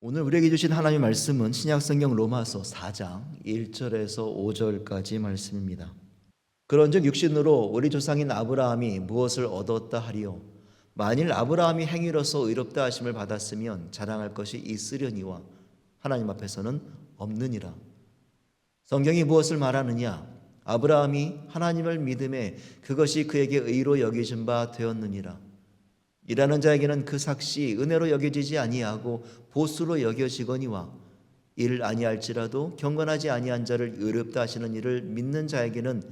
오늘 우리에게 주신 하나님의 말씀은 신약성경 로마서 4장 1절에서 5절까지 말씀입니다. 그런즉 육신으로 우리 조상인 아브라함이 무엇을 얻었다 하리요? 만일 아브라함이 행위로서 의롭다 하심을 받았으면 자랑할 것이 있으려니와 하나님 앞에서는 없느니라. 성경이 무엇을 말하느냐? 아브라함이 하나님을 믿음에 그것이 그에게 의로 여기신 바 되었느니라. 일하는 자에게는 그 삭시 은혜로 여겨지지 아니하고 보수로 여겨지거니와 일 아니할지라도 경건하지 아니한 자를 의롭다 하시는 이를 믿는 자에게는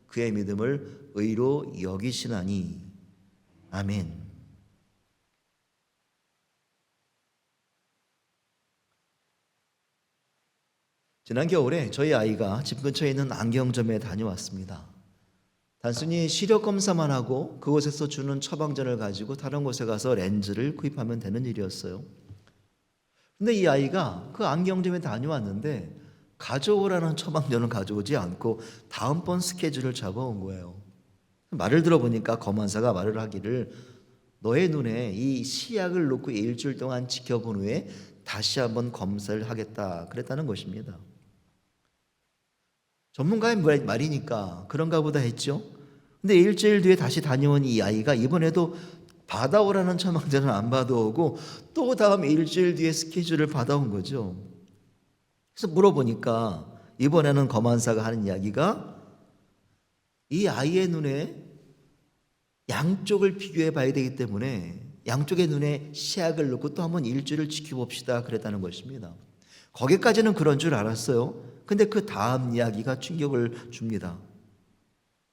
그의 믿음을 의로 여기시나니. 아멘. 지난 겨울에 저희 아이가 집 근처에 있는 안경점에 다녀왔습니다. 단순히 시력 검사만 하고 그곳에서 주는 처방전을 가지고 다른 곳에 가서 렌즈를 구입하면 되는 일이었어요. 근데 이 아이가 그 안경점에 다녀왔는데 가져오라는 처방전을 가져오지 않고 다음번 스케줄을 잡아온 거예요. 말을 들어보니까 검안사가 말을 하기를 너의 눈에 이 시약을 놓고 일주일 동안 지켜본 후에 다시 한번 검사를 하겠다 그랬다는 것입니다. 전문가의 말이니까 그런가 보다 했죠. 근데 일주일 뒤에 다시 다녀온 이 아이가 이번에도 받아오라는 처방전을 안 받아오고 또 다음 일주일 뒤에 스케줄을 받아온 거죠. 그래서 물어보니까 이번에는 검안사가 하는 이야기가 이 아이의 눈에 양쪽을 비교해 봐야 되기 때문에 양쪽의 눈에 시약을 넣고 또 한번 일주일을 지켜봅시다 그랬다는 것입니다. 거기까지는 그런 줄 알았어요. 근데 그 다음 이야기가 충격을 줍니다.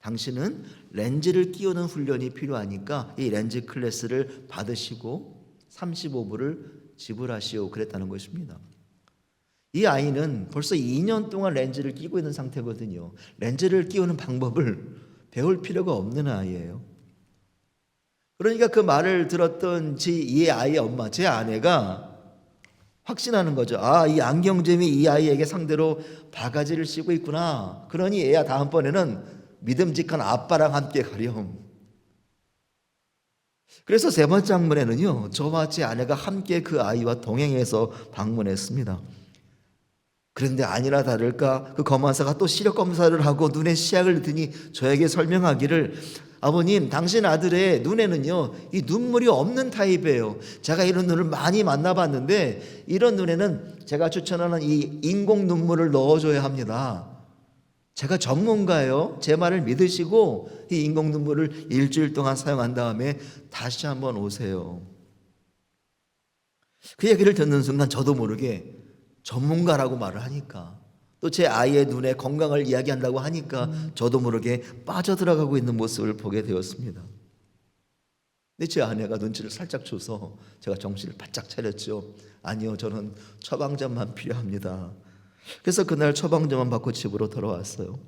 당신은 렌즈를 끼우는 훈련이 필요하니까 이 렌즈 클래스를 받으시고 35불을 지불하시오 그랬다는 것입니다. 이 아이는 벌써 2년 동안 렌즈를 끼고 있는 상태거든요. 렌즈를 끼우는 방법을 배울 필요가 없는 아이예요. 그러니까 그 말을 들었던 이 아이의 엄마, 제 아내가 확신하는 거죠. 아, 이 안경점이 이 아이에게 상대로 바가지를 씌고 있구나. 그러니 애야 다음번에는 믿음직한 아빠랑 함께 가렴. 그래서 세 번째 방문에는요, 저와 제 아내가 함께 그 아이와 동행해서 방문했습니다. 그런데 아니나 다를까 그 검안사가 또 시력 검사를 하고 눈에 시약을 드니 저에게 설명하기를 아버님, 당신 아들의 눈에는요, 이 눈물이 없는 타입이에요. 제가 이런 눈을 많이 만나봤는데 이런 눈에는 제가 추천하는 이 인공 눈물을 넣어줘야 합니다. 제가 전문가예요. 제 말을 믿으시고 이 인공 눈물을 일주일 동안 사용한 다음에 다시 한번 오세요. 그 얘기를 듣는 순간 저도 모르게 전문가라고 말을 하니까 또 제 아이의 눈에 건강을 이야기한다고 하니까 저도 모르게 빠져들어가고 있는 모습을 보게 되었습니다. 근데 제 아내가 눈치를 살짝 줘서 제가 정신을 바짝 차렸죠. 아니요, 저는 처방전만 필요합니다. 그래서 그날 처방전만 받고 집으로 돌아왔어요.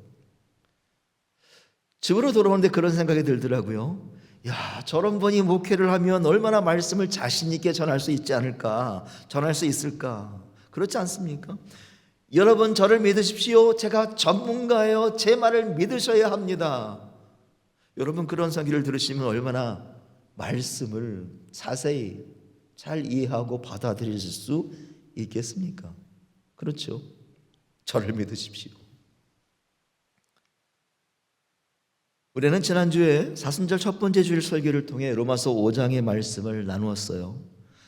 집으로 돌아오는데 그런 생각이 들더라고요. 야, 저런 분이 목회를 하면 얼마나 말씀을 자신 있게 전할 수 있지 않을까, 전할 수 있을까. 그렇지 않습니까? 여러분, 저를 믿으십시오. 제가 전문가예요. 제 말을 믿으셔야 합니다. 여러분, 그런 설교를 들으시면 얼마나 말씀을 자세히 잘 이해하고 받아들이실 수 있겠습니까? 그렇죠? 저를 믿으십시오. 우리는 지난주에 사순절 첫 번째 주일 설교를 통해 로마서 5장의 말씀을 나누었어요.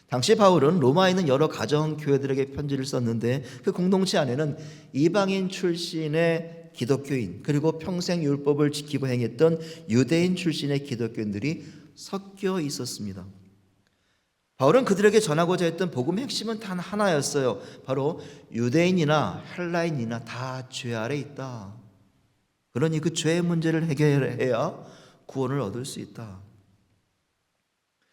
당시 바울은 로마에 있는 여러 가정교회들에게 편지를 썼는데 그 공동체 안에는 이방인 출신의 기독교인 그리고 평생 율법을 지키고 행했던 유대인 출신의 기독교인들이 섞여 있었습니다. 바울은 그들에게 전하고자 했던 복음의 핵심은 단 하나였어요. 바로 유대인이나 헬라인이나 다 죄 아래 있다. 그러니 그 죄의 문제를 해결해야 구원을 얻을 수 있다.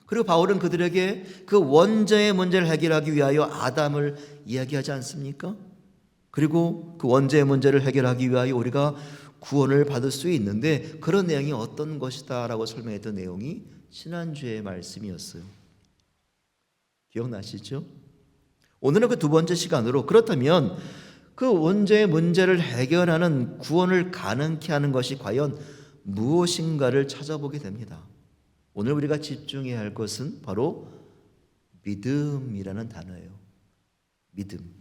그리고 바울은 그들에게 그 원죄의 문제를 해결하기 위하여 아담을 이야기하지 않습니까? 그리고 그 원죄의 문제를 해결하기 위하여 우리가 구원을 받을 수 있는데 그런 내용이 어떤 것이다 라고 설명했던 내용이 지난주의 말씀이었어요. 기억나시죠? 오늘은 그 두 번째 시간으로 그렇다면 그 원죄의 문제를 해결하는 구원을 가능케 하는 것이 과연 무엇인가를 찾아보게 됩니다. 오늘 우리가 집중해야 할 것은 바로 믿음이라는 단어예요. 믿음.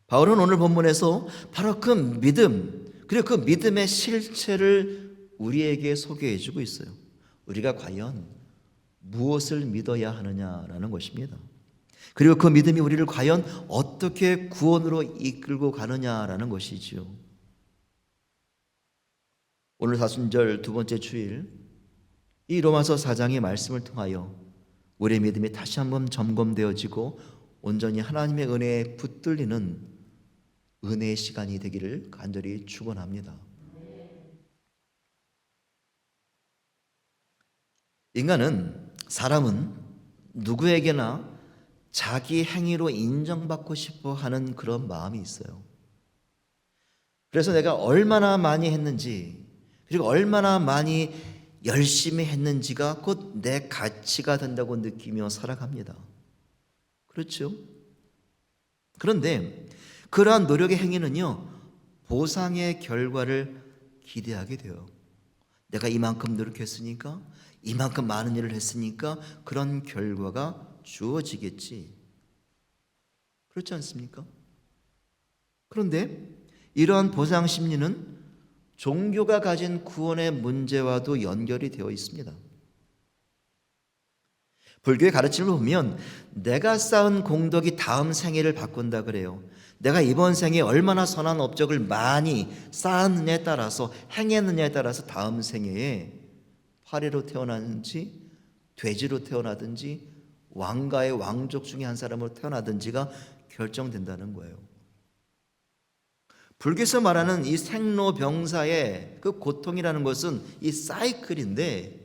바울은 오늘 본문에서 바로 그 믿음, 그리고 그 믿음의 실체를 우리에게 소개해 주고 있어요. 우리가 과연 무엇을 믿어야 하느냐라는 것입니다. 그리고 그 믿음이 우리를 과연 어떻게 구원으로 이끌고 가느냐라는 것이지요. 오늘 사순절 두 번째 주일, 이 로마서 4장의 말씀을 통하여 우리의 믿음이 다시 한번 점검되어지고 온전히 하나님의 은혜에 붙들리는 은혜의 시간이 되기를 간절히 축원합니다. 사람은 누구에게나 자기 행위로 인정받고 싶어 하는 그런 마음이 있어요. 그래서 내가 얼마나 많이 했는지, 그리고 얼마나 많이 열심히 했는지가 곧 내 가치가 된다고 느끼며 살아갑니다. 그렇죠? 그런데 그러한 노력의 행위는요, 보상의 결과를 기대하게 돼요. 내가 이만큼 노력했으니까, 이만큼 많은 일을 했으니까 그런 결과가 주어지겠지. 그렇지 않습니까? 그런데 이러한 보상 심리는 종교가 가진 구원의 문제와도 연결이 되어 있습니다. 불교의 가르침을 보면 내가 쌓은 공덕이 다음 생애를 바꾼다 그래요. 내가 이번 생에 얼마나 선한 업적을 많이 쌓았느냐에 따라서, 행했느냐에 따라서 다음 생애에 파리로 태어나든지 돼지로 태어나든지 왕가의 왕족 중에 한 사람으로 태어나든지가 결정된다는 거예요. 불교에서 말하는 이 생로병사의 그 고통이라는 것은 이 사이클인데,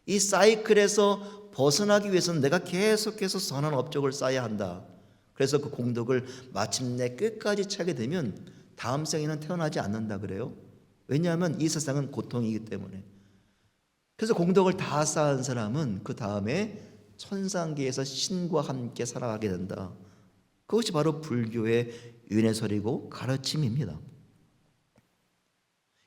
이 사이클에서 벗어나기 위해서는 내가 계속해서 선한 업적을 쌓아야 한다. 그래서 그 공덕을 마침내 끝까지 차게 되면 다음 생에는 태어나지 않는다 그래요. 왜냐하면 이 세상은 고통이기 때문에. 그래서 공덕을 다 쌓은 사람은 그 다음에 천상계에서 신과 함께 살아가게 된다. 그것이 바로 불교의 윤회설이고 가르침입니다.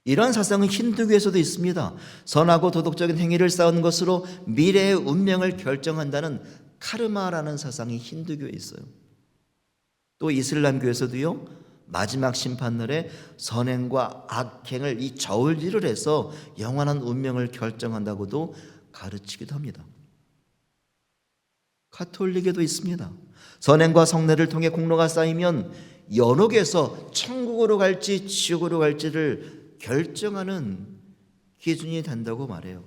이러한 사상은 힌두교에서도 있습니다. 선하고 도덕적인 행위를 쌓은 것으로 미래의 운명을 결정한다는 카르마라는 사상이 힌두교에 있어요. 또 이슬람교에서도요, 마지막 심판날에 선행과 악행을 이 저울질을 해서 영원한 운명을 결정한다고도 가르치기도 합니다. 가톨릭에도 있습니다. 선행과 성례를 통해 공로가 쌓이면 연옥에서 천국으로 갈지 지옥으로 갈지를 결정하는 기준이 된다고 말해요.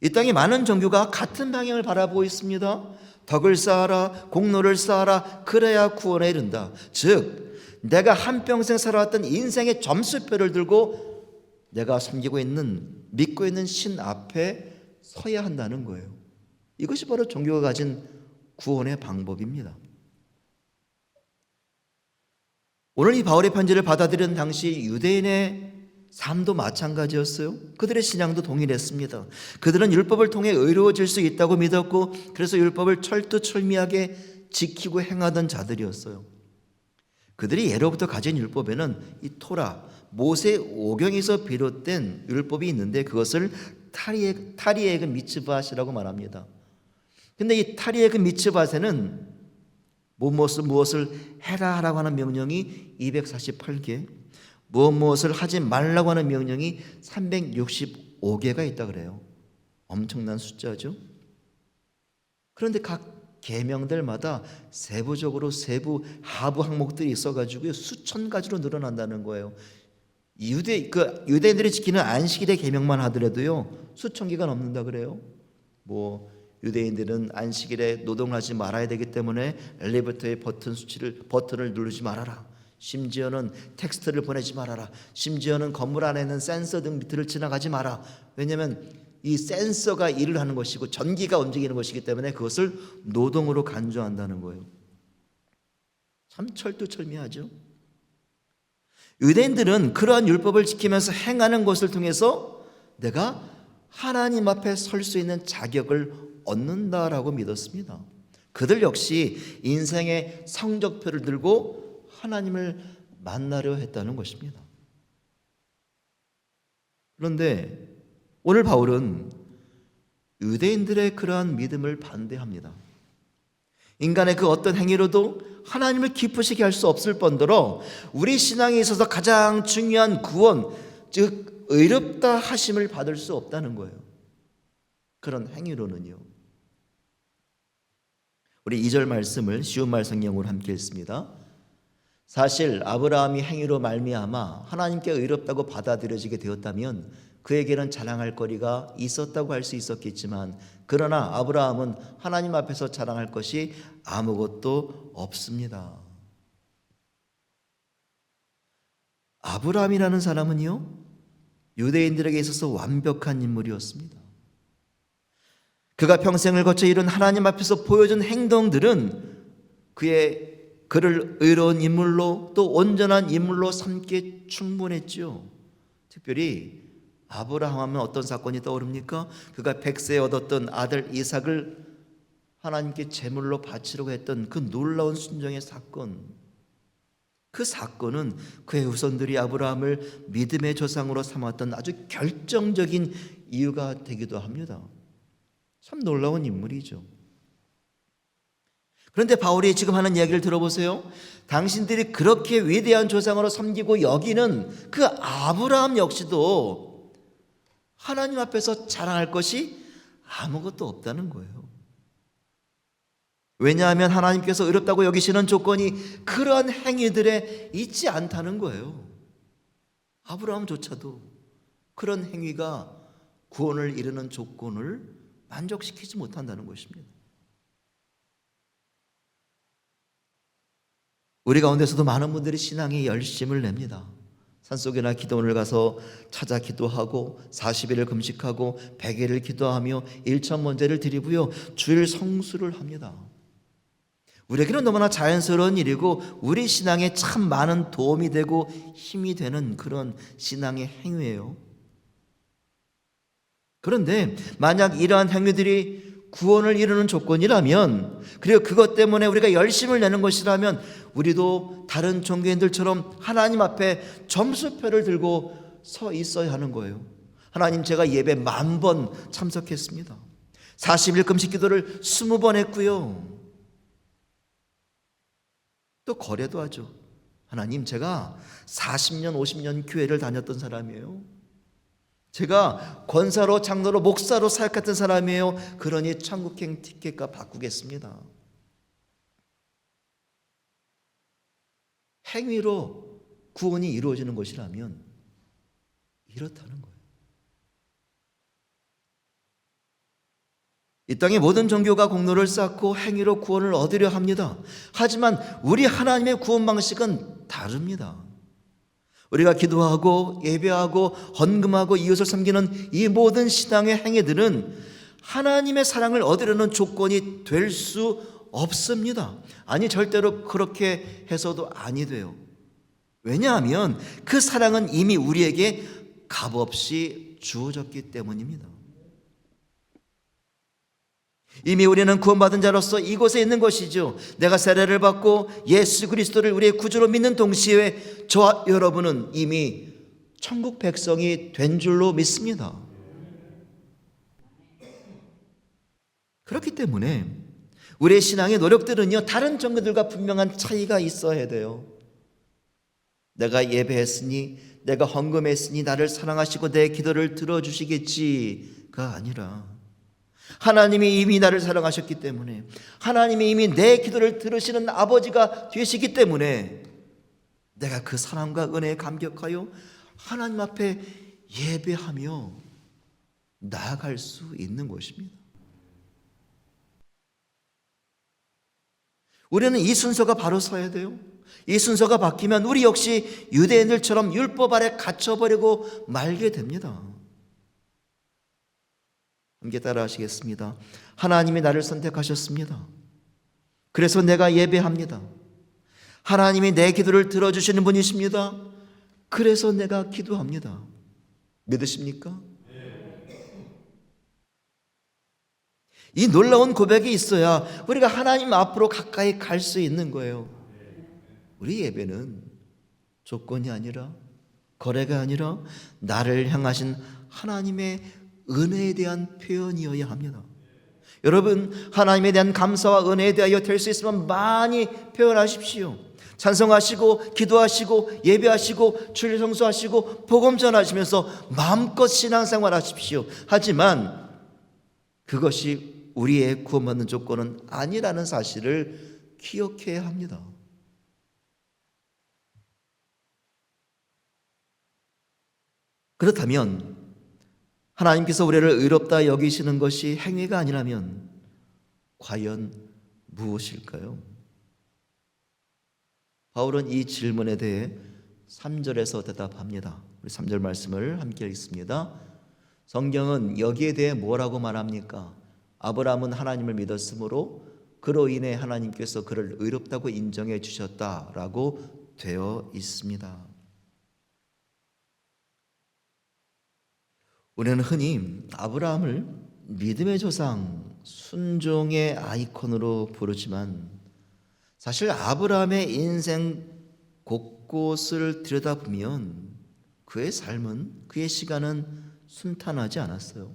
이 땅에 많은 종교가 같은 방향을 바라보고 있습니다. 덕을 쌓아라, 공로를 쌓아라, 그래야 구원에 이른다. 즉 내가 한평생 살아왔던 인생의 점수표를 들고 내가 섬기고 있는, 믿고 있는 신 앞에 서야 한다는 거예요. 이것이 바로 종교가 가진 구원의 방법입니다. 오늘 이 바울의 편지를 받아들이는 당시 유대인의 삶도 마찬가지였어요. 그들의 신앙도 동일했습니다. 그들은 율법을 통해 의로워질 수 있다고 믿었고, 그래서 율법을 철두철미하게 지키고 행하던 자들이었어요. 그들이 예로부터 가진 율법에는 이 토라, 모세 오경에서 비롯된 율법이 있는데 그것을 타리에그 미츠바시라고 말합니다. 근데 이 타리에그 미츠바세는 무엇을 해라 하라고 하는 명령이 248개, 무엇을 하지 말라고 하는 명령이 365개가 있다 그래요. 엄청난 숫자죠. 그런데 각 계명들마다 세부적으로 세부 하부 항목들이 있어가지고 수천 가지로 늘어난다는 거예요. 유대인들이 지키는 안식일의 계명만 하더라도요 수천 개가 넘는다 그래요. 유대인들은 안식일에 노동하지 말아야 되기 때문에 엘리베이터의 버튼을 누르지 말아라. 심지어는 텍스트를 보내지 말아라. 심지어는 건물 안에 있는 센서 등 밑을 지나가지 마라. 왜냐하면 이 센서가 일을 하는 것이고 전기가 움직이는 것이기 때문에 그것을 노동으로 간주한다는 거예요. 참 철두철미하죠. 유대인들은 그러한 율법을 지키면서 행하는 것을 통해서 내가 하나님 앞에 설 수 있는 자격을 얻는다라고 믿었습니다. 그들 역시 인생의 성적표를 들고 하나님을 만나려 했다는 것입니다. 그런데 오늘 바울은 유대인들의 그러한 믿음을 반대합니다. 인간의 그 어떤 행위로도 하나님을 기쁘시게 할 수 없을 뿐더러 우리 신앙에 있어서 가장 중요한 구원, 즉 의롭다 하심을 받을 수 없다는 거예요. 그런 행위로는요. 우리 2절 말씀을 쉬운 말 성경으로 함께 읽습니다. 사실 아브라함이 행위로 말미암아 하나님께 의롭다고 받아들여지게 되었다면 그에게는 자랑할 거리가 있었다고 할 수 있었겠지만, 그러나 아브라함은 하나님 앞에서 자랑할 것이 아무것도 없습니다. 아브라함이라는 사람은요, 유대인들에게 있어서 완벽한 인물이었습니다. 그가 평생을 거쳐 이룬 하나님 앞에서 보여준 행동들은 그를 의로운 인물로, 또 온전한 인물로 삼기에 충분했죠. 특별히 아브라함 하면 어떤 사건이 떠오릅니까? 그가 100세에 얻었던 아들 이삭을 하나님께 제물로 바치려고 했던 그 놀라운 순종의 사건. 그 사건은 그의 후손들이 아브라함을 믿음의 조상으로 삼았던 아주 결정적인 이유가 되기도 합니다. 참 놀라운 인물이죠. 그런데 바울이 지금 하는 이야기를 들어보세요. 당신들이 그렇게 위대한 조상으로 섬기고 여기는 그 아브라함 역시도 하나님 앞에서 자랑할 것이 아무것도 없다는 거예요. 왜냐하면 하나님께서 의롭다고 여기시는 조건이 그러한 행위들에 있지 않다는 거예요. 아브라함조차도 그런 행위가 구원을 이루는 조건을 만족시키지 못한다는 것입니다. 우리 가운데서도 많은 분들이 신앙에 열심을 냅니다. 산속이나 기도원을 가서 찾아 기도하고 40일을 금식하고 100일을 기도하며 일천번제를 드리고요, 주일 성수를 합니다. 우리에게는 너무나 자연스러운 일이고 우리 신앙에 참 많은 도움이 되고 힘이 되는 그런 신앙의 행위예요. 그런데 만약 이러한 행위들이 구원을 이루는 조건이라면, 그리고 그것 때문에 우리가 열심을 내는 것이라면, 우리도 다른 종교인들처럼 하나님 앞에 점수표를 들고 서 있어야 하는 거예요. 하나님, 제가 예배 10,000번 참석했습니다. 40일 금식 기도를 20번 했고요. 또 거래도 하죠. 하나님, 제가 40년 50년 교회를 다녔던 사람이에요. 제가 권사로, 장로로, 목사로 사역했던 사람이에요. 그러니 천국행 티켓값 바꾸겠습니다. 행위로 구원이 이루어지는 것이라면 이렇다는 거예요. 이 땅의 모든 종교가 공로를 쌓고 행위로 구원을 얻으려 합니다. 하지만 우리 하나님의 구원 방식은 다릅니다. 우리가 기도하고 예배하고 헌금하고 이웃을 섬기는 이 모든 신앙의 행위들은 하나님의 사랑을 얻으려는 조건이 될 수 없습니다. 아니, 절대로 그렇게 해서도 아니 돼요. 왜냐하면 그 사랑은 이미 우리에게 값없이 주어졌기 때문입니다. 이미 우리는 구원받은 자로서 이곳에 있는 것이죠. 내가 세례를 받고 예수 그리스도를 우리의 구주로 믿는 동시에 저와 여러분은 이미 천국 백성이 된 줄로 믿습니다. 그렇기 때문에 우리의 신앙의 노력들은요, 다른 종교들과 분명한 차이가 있어야 돼요. 내가 예배했으니, 내가 헌금했으니 나를 사랑하시고 내 기도를 들어주시겠지가 아니라, 하나님이 이미 나를 사랑하셨기 때문에, 하나님이 이미 내 기도를 들으시는 아버지가 되시기 때문에 내가 그 사랑과 은혜에 감격하여 하나님 앞에 예배하며 나아갈 수 있는 것입니다. 우리는 이 순서가 바로 서야 돼요. 이 순서가 바뀌면 우리 역시 유대인들처럼 율법 아래 갇혀버리고 말게 됩니다. 함께 따라 하시겠습니다. 하나님이 나를 선택하셨습니다. 그래서 내가 예배합니다. 하나님이 내 기도를 들어주시는 분이십니다. 그래서 내가 기도합니다. 믿으십니까? 이 놀라운 고백이 있어야 우리가 하나님 앞으로 가까이 갈 수 있는 거예요. 우리 예배는 조건이 아니라, 거래가 아니라 나를 향하신 하나님의 은혜에 대한 표현이어야 합니다. 여러분, 하나님에 대한 감사와 은혜에 대하여 될 수 있으면 많이 표현하십시오. 찬송하시고 기도하시고 예배하시고 주일 성수하시고 복음 전하시면서 마음껏 신앙생활 하십시오. 하지만 그것이 우리의 구원받는 조건은 아니라는 사실을 기억해야 합니다. 그렇다면 하나님께서 우리를 의롭다 여기시는 것이 행위가 아니라면 과연 무엇일까요? 바울은 이 질문에 대해 3절에서 대답합니다. 우리 3절 말씀을 함께 읽습니다. 성경은 여기에 대해 뭐라고 말합니까? 아브라함은 하나님을 믿었으므로 그로 인해 하나님께서 그를 의롭다고 인정해 주셨다라고 되어 있습니다. 우리는 흔히 아브라함을 믿음의 조상, 순종의 아이콘으로 부르지만 사실 아브라함의 인생 곳곳을 들여다보면 그의 삶은, 그의 시간은 순탄하지 않았어요.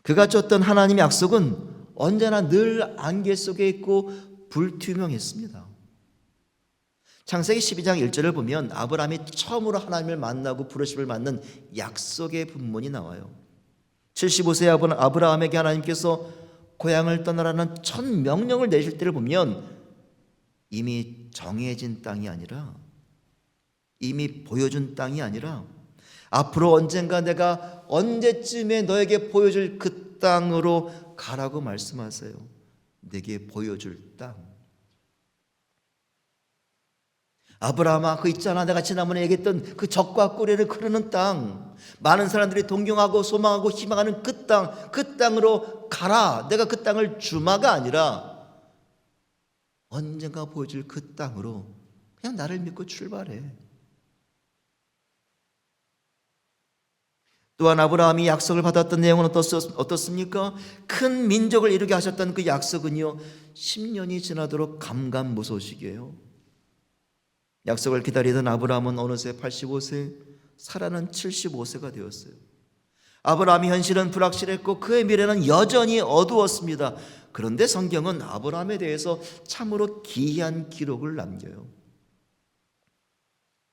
그가 쫓던 하나님의 약속은 언제나 늘 안개 속에 있고 불투명했습니다. 창세기 12장 1절을 보면 아브라함이 처음으로 하나님을 만나고 부르심을 받는 약속의 분문이 나와요. 75세의 아브라함에게 하나님께서 고향을 떠나라는 첫 명령을 내실 때를 보면 이미 정해진 땅이 아니라, 이미 보여준 땅이 아니라 앞으로 언젠가 내가 언제쯤에 너에게 보여줄 그 땅으로 가라고 말씀하세요. 내게 보여줄 땅. 아브라함아, 그 있잖아, 내가 지난번에 얘기했던 그 젖과 꿀을 흐르는 땅, 많은 사람들이 동경하고 소망하고 희망하는 그 땅, 그 땅으로 가라. 내가 그 땅을 주마가 아니라 언젠가 보여줄 그 땅으로 그냥 나를 믿고 출발해. 또한 아브라함이 약속을 받았던 내용은 어떻습니까? 큰 민족을 이루게 하셨던 그 약속은요, 10년이 지나도록 감감무소식이에요. 약속을 기다리던 아브라함은 어느새 85세, 사라는 75세가 되었어요. 아브라함의 현실은 불확실했고 그의 미래는 여전히 어두웠습니다. 그런데 성경은 아브라함에 대해서 참으로 기이한 기록을 남겨요.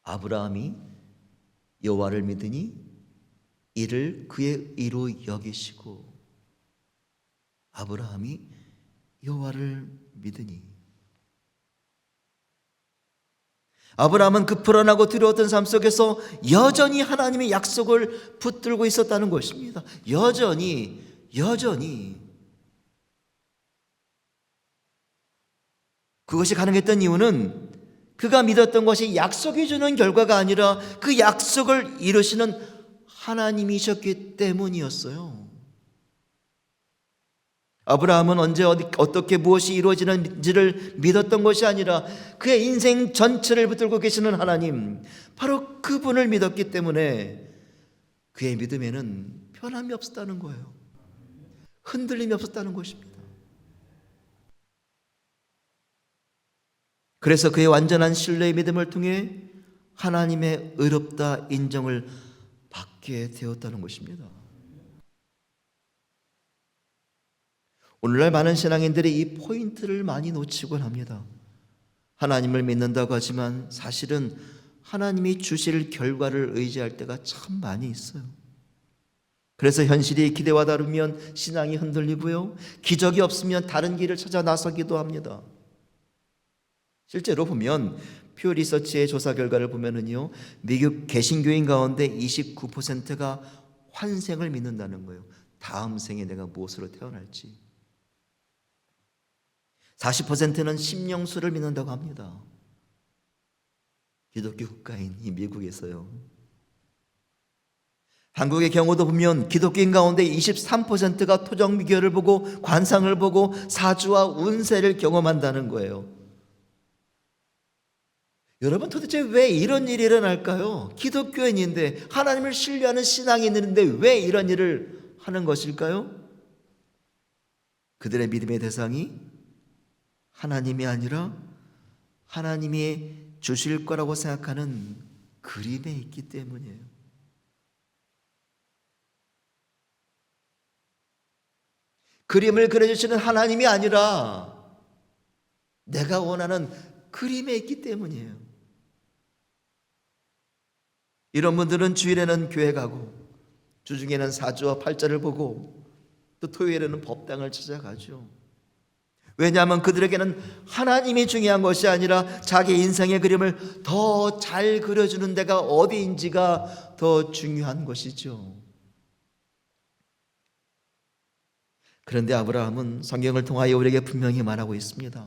아브라함이 여호와를 믿으니 이를 그의 의로 여기시고, 아브라함이 여호와를 믿으니. 아브라함은 그 불안하고 두려웠던 삶 속에서 여전히 하나님의 약속을 붙들고 있었다는 것입니다. 여전히. 그것이 가능했던 이유는 그가 믿었던 것이 약속이 주는 결과가 아니라 그 약속을 이루시는 하나님이셨기 때문이었어요. 아브라함은 언제 어떻게 무엇이 이루어지는지를 믿었던 것이 아니라 그의 인생 전체를 붙들고 계시는 하나님, 바로 그분을 믿었기 때문에 그의 믿음에는 변함이 없었다는 거예요. 흔들림이 없었다는 것입니다. 그래서 그의 완전한 신뢰의 믿음을 통해 하나님의 의롭다 인정을 받게 되었다는 것입니다. 오늘날 많은 신앙인들이 이 포인트를 많이 놓치곤 합니다. 하나님을 믿는다고 하지만 사실은 하나님이 주실 결과를 의지할 때가 참 많이 있어요. 그래서 현실이 기대와 다르면 신앙이 흔들리고요, 기적이 없으면 다른 길을 찾아 나서기도 합니다. 실제로 보면 퓨 리서치의 조사 결과를 보면은요, 미국 개신교인 가운데 29%가 환생을 믿는다는 거예요. 다음 생에 내가 무엇으로 태어날지. 40%는 심령수를 믿는다고 합니다. 기독교 국가인 이 미국에서요. 한국의 경우도 보면 기독교인 가운데 23%가 토정미교를 보고 관상을 보고 사주와 운세를 경험한다는 거예요. 여러분, 도대체 왜 이런 일이 일어날까요? 기독교인인데, 하나님을 신뢰하는 신앙이 있는데 왜 이런 일을 하는 것일까요? 그들의 믿음의 대상이 하나님이 아니라 하나님이 주실 거라고 생각하는 그림에 있기 때문이에요. 그림을 그려주시는 하나님이 아니라 내가 원하는 그림에 있기 때문이에요. 이런 분들은 주일에는 교회 가고 주중에는 사주와 팔자를 보고 또 토요일에는 법당을 찾아가죠. 왜냐하면 그들에게는 하나님이 중요한 것이 아니라 자기 인생의 그림을 더 잘 그려주는 데가 어디인지가 더 중요한 것이죠. 그런데 아브라함은 성경을 통하여 우리에게 분명히 말하고 있습니다.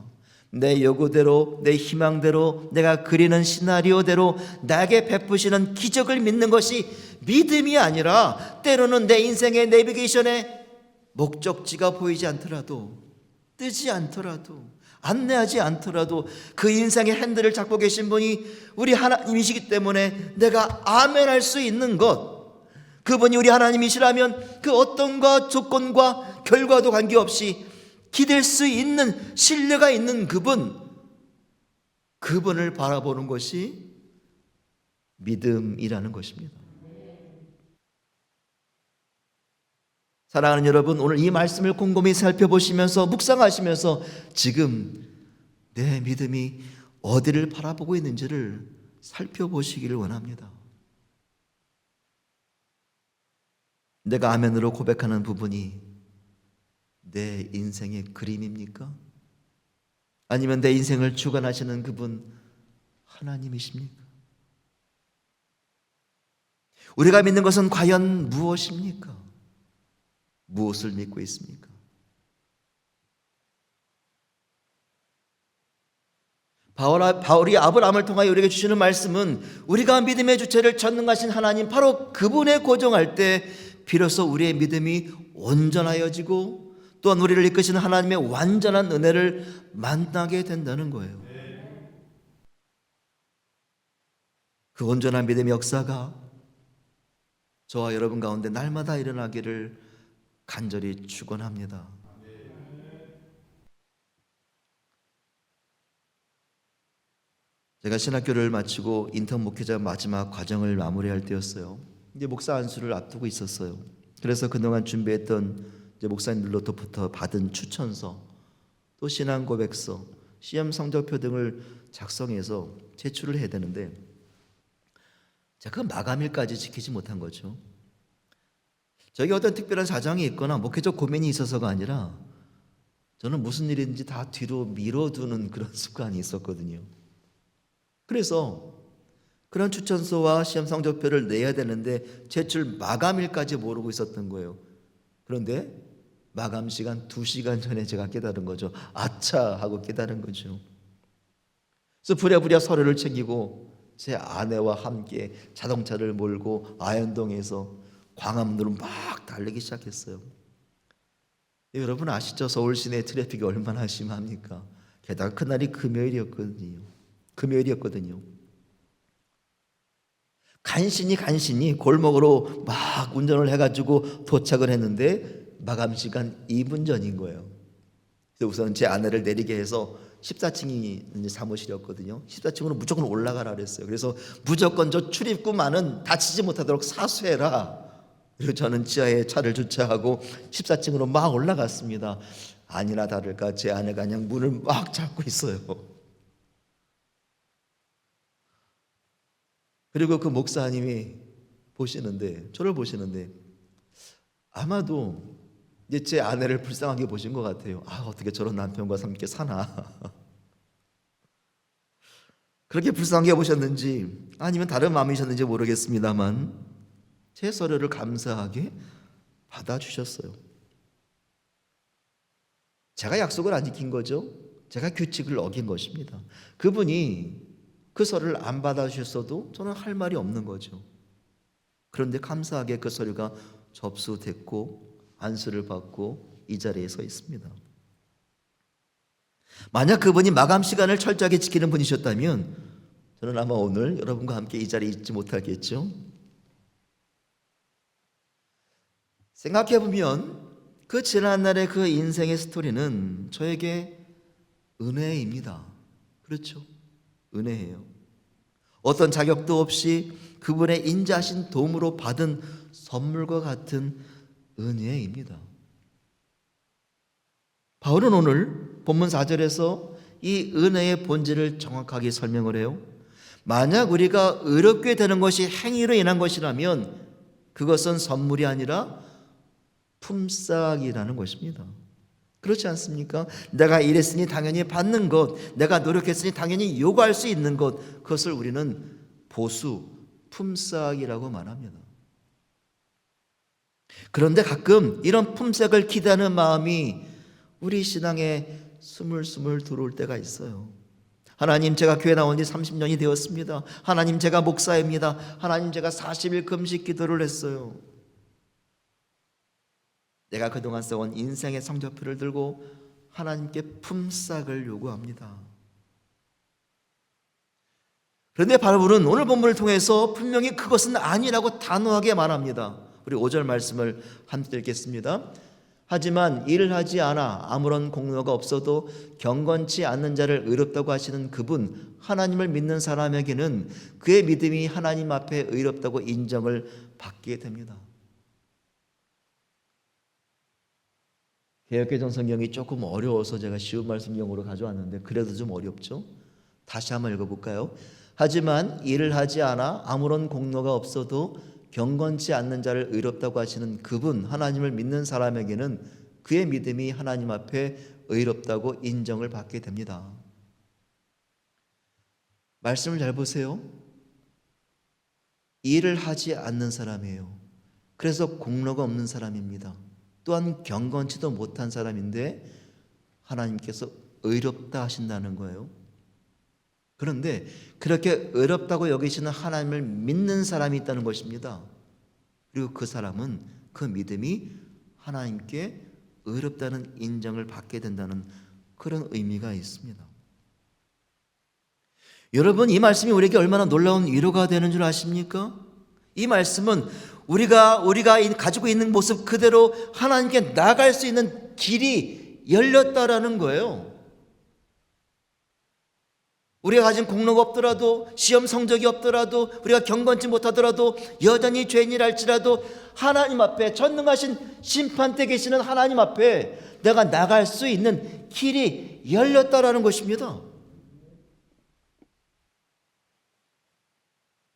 내 요구대로, 내 희망대로, 내가 그리는 시나리오대로 나에게 베푸시는 기적을 믿는 것이 믿음이 아니라, 때로는 내 인생의 내비게이션에 목적지가 보이지 않더라도, 뜨지 않더라도, 안내하지 않더라도 그 인생의 핸들을 잡고 계신 분이 우리 하나님이시기 때문에 내가 아멘할 수 있는 것, 그분이 우리 하나님이시라면 그 어떤 조건과 결과도 관계없이 기댈 수 있는 신뢰가 있는 그분을 바라보는 것이 믿음이라는 것입니다. 사랑하는 여러분, 오늘 이 말씀을 곰곰이 살펴보시면서 묵상하시면서 지금 내 믿음이 어디를 바라보고 있는지를 살펴보시기를 원합니다. 내가 아멘으로 고백하는 부분이 내 인생의 그림입니까? 아니면 내 인생을 주관하시는 그분 하나님이십니까? 우리가 믿는 것은 과연 무엇입니까? 무엇을 믿고 있습니까? 바울이 아브라함을 통하여 우리에게 주시는 말씀은 우리가 믿음의 주체를 전능하신 하나님, 바로 그분에 고정할 때 비로소 우리의 믿음이 온전하여지고 또한 우리를 이끄시는 하나님의 완전한 은혜를 만나게 된다는 거예요. 그 온전한 믿음의 역사가 저와 여러분 가운데 날마다 일어나기를 간절히 축원합니다. 제가 신학교를 마치고 인턴 목회자 마지막 과정을 마무리할 때였어요. 이제 목사 안수를 앞두고 있었어요. 그래서 그동안 준비했던 이제 목사님들로부터 받은 추천서, 또 신앙 고백서, 시험 성적표 등을 작성해서 제출을 해야 되는데 제가 그 마감일까지 지키지 못한 거죠. 저에게 어떤 특별한 사정이 있거나 목회적 고민이 있어서가 아니라 저는 무슨 일인지 다 뒤로 미뤄두는 그런 습관이 있었거든요. 그래서 그런 추천서와 시험 성적표를 내야 되는데 제출 마감일까지 모르고 있었던 거예요. 그런데 마감 시간 2시간 전에 제가 깨달은 거죠. 아차 하고 깨달은 거죠. 그래서 부랴부랴 서류를 챙기고 제 아내와 함께 자동차를 몰고 아현동에서 광화문으로 막 달리기 시작했어요. 여러분 아시죠? 서울 시내 트래픽이 얼마나 심합니까? 게다가 그날이 금요일이었거든요. 간신히 골목으로 막 운전을 해가지고 도착을 했는데 마감 시간 2분 전인 거예요. 그래서 우선 제 아내를 내리게 해서 14층이 사무실이었거든요. 14층으로 무조건 올라가라 그랬어요. 그래서 무조건 저 출입구만은 다치지 못하도록 사수해라. 그리고 저는 지하에 차를 주차하고 14층으로 막 올라갔습니다. 아니나 다를까 제 아내가 그냥 문을 막 잡고 있어요. 그리고 그 목사님이 저를 보시는데 아마도 이제 제 아내를 불쌍하게 보신 것 같아요. 어떻게 저런 남편과 함께 사나. 그렇게 불쌍하게 보셨는지 아니면 다른 마음이셨는지 모르겠습니다만 제 서류를 감사하게 받아주셨어요. 제가 약속을 안 지킨 거죠. 제가 규칙을 어긴 것입니다. 그분이 그 서류를 안 받아주셨어도 저는 할 말이 없는 거죠. 그런데 감사하게 그 서류가 접수됐고 안수를 받고 이 자리에 서 있습니다. 만약 그분이 마감 시간을 철저하게 지키는 분이셨다면 저는 아마 오늘 여러분과 함께 이 자리에 있지 못하겠죠. 생각해보면 그 지난날의 그 인생의 스토리는 저에게 은혜입니다. 그렇죠? 은혜예요. 어떤 자격도 없이 그분의 인자하신 도움으로 받은 선물과 같은 은혜입니다. 바울은 오늘 본문 4절에서 이 은혜의 본질을 정확하게 설명을 해요. 만약 우리가 의롭게 되는 것이 행위로 인한 것이라면 그것은 선물이 아니라 품삯이라는 것입니다. 그렇지 않습니까? 내가 일했으니 당연히 받는 것, 내가 노력했으니 당연히 요구할 수 있는 것, 그것을 우리는 보수, 품삯이라고 말합니다. 그런데 가끔 이런 품삯을 기대하는 마음이 우리 신앙에 스물스물 들어올 때가 있어요. 하나님, 제가 교회 나온 지 30년이 되었습니다. 하나님, 제가 목사입니다. 하나님, 제가 40일 금식 기도를 했어요. 내가 그동안 써온 인생의 성적표를 들고 하나님께 품삯을 요구합니다. 그런데 바울은 오늘 본문을 통해서 분명히 그것은 아니라고 단호하게 말합니다. 우리 5절 말씀을 함께 읽겠습니다. 하지만 일을 하지 않아 아무런 공로가 없어도 경건치 않는 자를 의롭다고 하시는 그분, 하나님을 믿는 사람에게는 그의 믿음이 하나님 앞에 의롭다고 인정을 받게 됩니다. 개역개정 성경이 조금 어려워서 제가 쉬운 말씀용으로 가져왔는데 그래도 좀 어렵죠? 다시 한번 읽어볼까요? 하지만 일을 하지 않아 아무런 공로가 없어도 경건치 않는 자를 의롭다고 하시는 그분, 하나님을 믿는 사람에게는 그의 믿음이 하나님 앞에 의롭다고 인정을 받게 됩니다. 말씀을 잘 보세요. 일을 하지 않는 사람이에요. 그래서 공로가 없는 사람입니다. 또한 경건치도 못한 사람인데 하나님께서 의롭다 하신다는 거예요. 그런데 그렇게 의롭다고 여기시는 하나님을 믿는 사람이 있다는 것입니다. 그리고 그 사람은 그 믿음이 하나님께 의롭다는 인정을 받게 된다는 그런 의미가 있습니다. 여러분, 이 말씀이 우리에게 얼마나 놀라운 위로가 되는 줄 아십니까? 이 말씀은 우리가 가지고 있는 모습 그대로 하나님께 나아갈 수 있는 길이 열렸다라는 거예요. 우리가 가진 공로가 없더라도, 시험 성적이 없더라도, 우리가 경건치 못하더라도, 여전히 죄인이랄지라도 하나님 앞에, 전능하신 심판대 계시는 하나님 앞에 내가 나갈 수 있는 길이 열렸다라는 것입니다.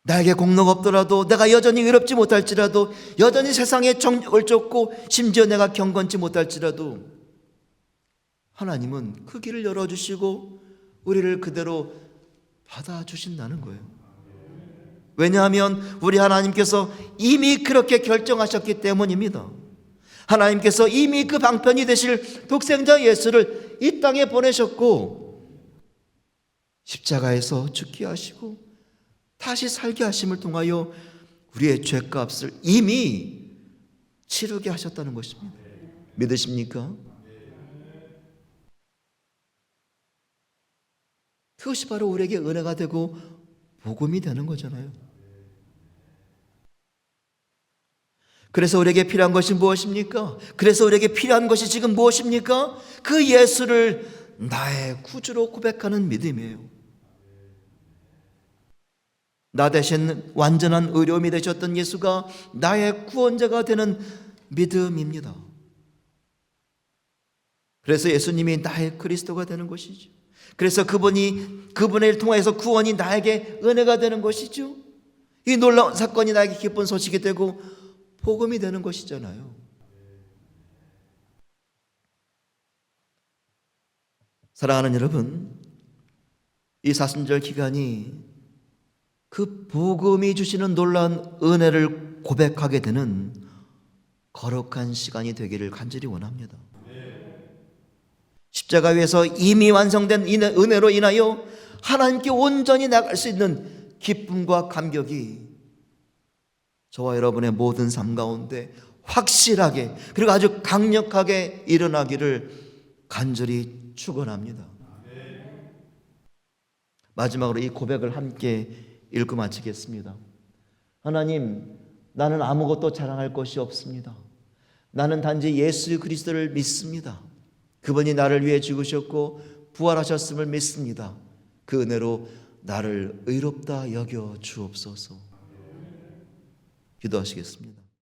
나에게 공로가 없더라도, 내가 여전히 의롭지 못할지라도, 여전히 세상에 정욕을 쫓고 심지어 내가 경건치 못할지라도 하나님은 그 길을 열어주시고 우리를 그대로 받아주신다는 거예요. 왜냐하면 우리 하나님께서 이미 그렇게 결정하셨기 때문입니다. 하나님께서 이미 그 방편이 되실 독생자 예수를 이 땅에 보내셨고 십자가에서 죽게 하시고 다시 살게 하심을 통하여 우리의 죄값을 이미 치르게 하셨다는 것입니다. 믿으십니까? 그것이 바로 우리에게 은혜가 되고 복음이 되는 거잖아요. 그래서 우리에게 필요한 것이 무엇입니까? 그래서 우리에게 필요한 것이 지금 무엇입니까? 그 예수를 나의 구주로 고백하는 믿음이에요. 나 대신 완전한 의로움이 되셨던 예수가 나의 구원자가 되는 믿음입니다. 그래서 예수님이 나의 그리스도가 되는 것이죠. 그래서 그분을 통해서 구원이 나에게 은혜가 되는 것이죠. 이 놀라운 사건이 나에게 기쁜 소식이 되고 복음이 되는 것이잖아요. 사랑하는 여러분, 이 사순절 기간이 그 복음이 주시는 놀라운 은혜를 고백하게 되는 거룩한 시간이 되기를 간절히 원합니다. 십자가 위에서 이미 완성된 은혜로 인하여 하나님께 온전히 나갈 수 있는 기쁨과 감격이 저와 여러분의 모든 삶 가운데 확실하게 그리고 아주 강력하게 일어나기를 간절히 축원합니다. 마지막으로 이 고백을 함께 읽고 마치겠습니다. 하나님, 나는 아무것도 자랑할 것이 없습니다. 나는 단지 예수 그리스도를 믿습니다. 그분이 나를 위해 죽으셨고 부활하셨음을 믿습니다. 그 은혜로 나를 의롭다 여겨 주옵소서. 기도하시겠습니다.